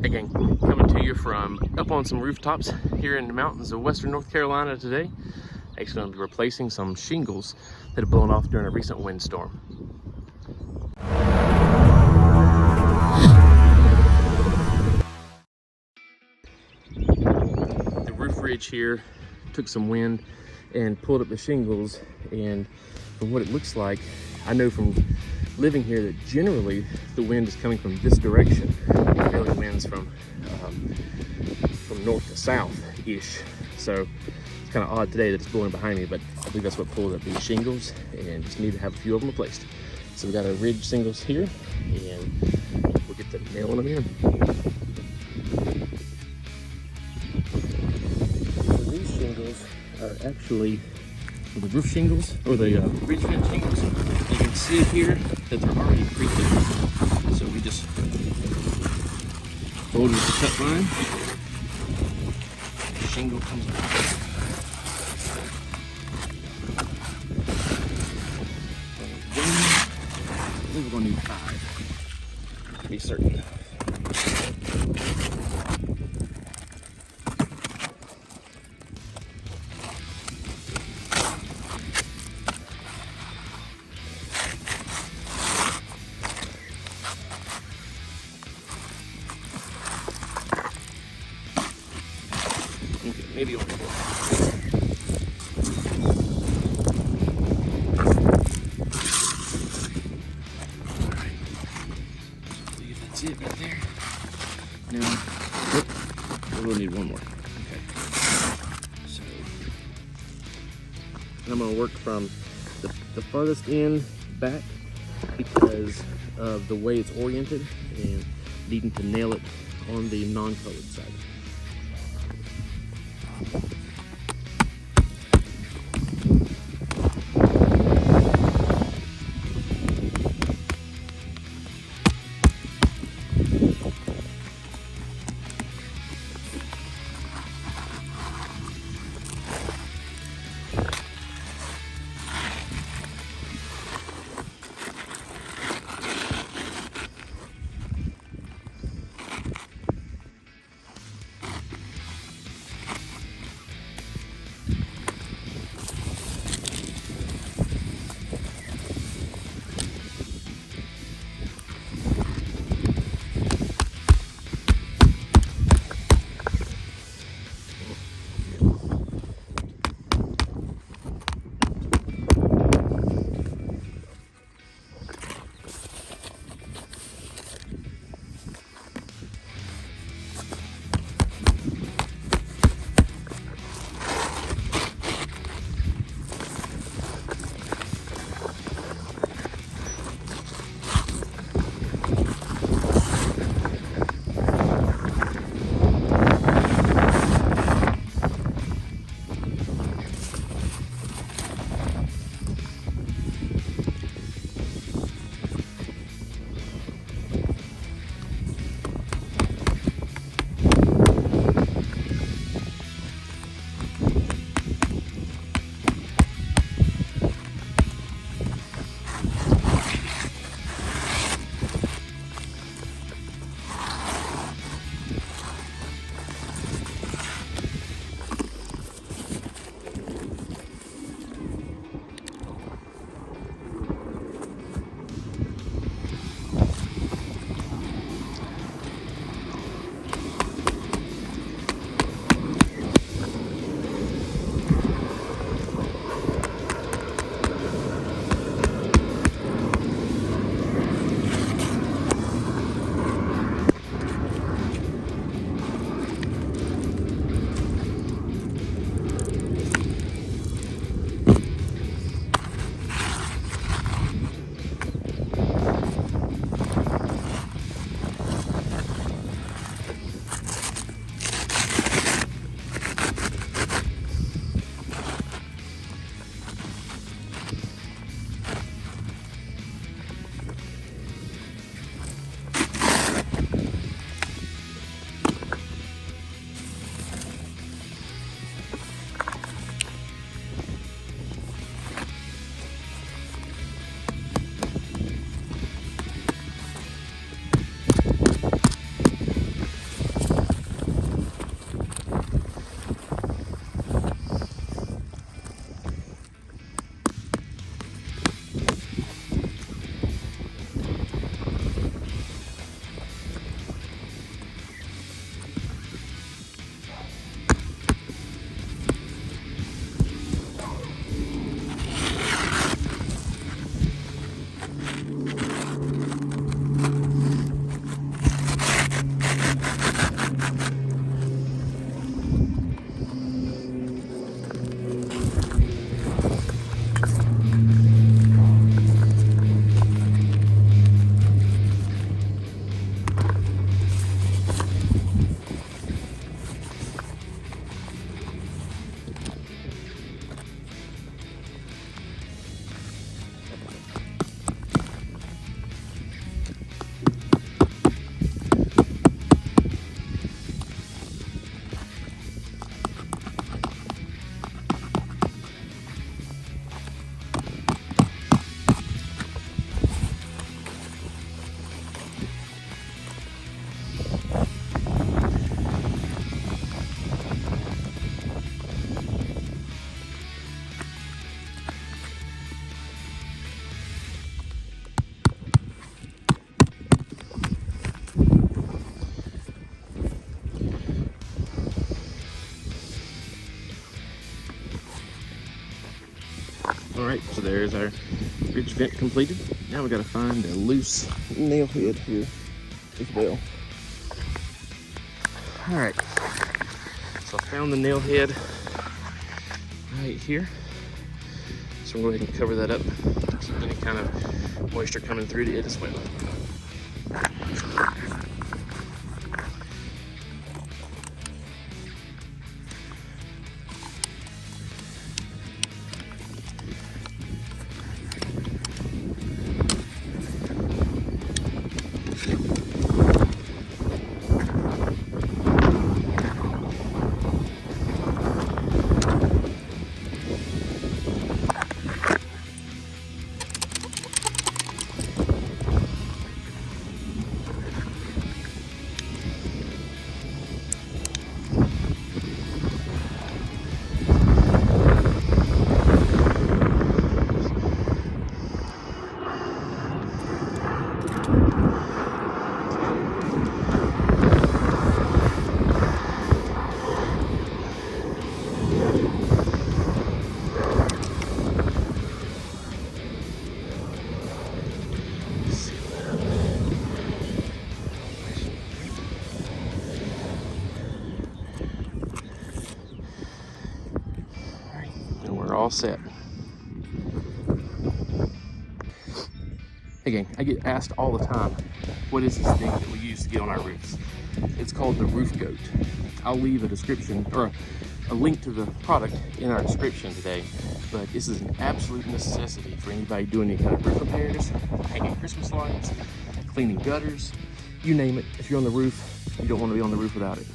Hey gang, coming to you from up on some rooftops here in the mountains of western North Carolina today. Actually going to be replacing some shingles that have blown off during a recent windstorm. The roof ridge here took some wind and pulled up the shingles, and from what it looks like, I know from living here that generally the wind is coming from this direction. It really winds from north to south-ish. So it's kind of odd today that it's blowing behind me, but I think that's what pulled up these shingles, and just need to have a few of them replaced. So we got our ridge shingles here, and we'll get to nailing them in. So these shingles are actually the roof shingles, or the ridge fence shingles. You can see here that they're already pre-cut. So we just hold with the cut line. The shingle comes out. I think we're going to need 5 to be certain. Okay, maybe only 4. Alright. I believe that's it right there. Now, we'll need one more. Okay. So, I'm going to work from the farthest end back because of the way it's oriented and needing to nail it on the non-colored side. there's our ridge vent completed. Now we gotta find a loose nail head here as well. All right, so I found the nail head right here. So we'll go ahead and cover that up, keep any kind of moisture coming through to it as well. All set. Again, I get asked all the time, what is this thing that we use to get on our roofs? It's called the Roof Goat. I'll leave a description or a link to the product in our description today, but this is an absolute necessity for anybody doing any kind of roof repairs, hanging Christmas lights, cleaning gutters, you name it. If you're on the roof, you don't want to be on the roof without it.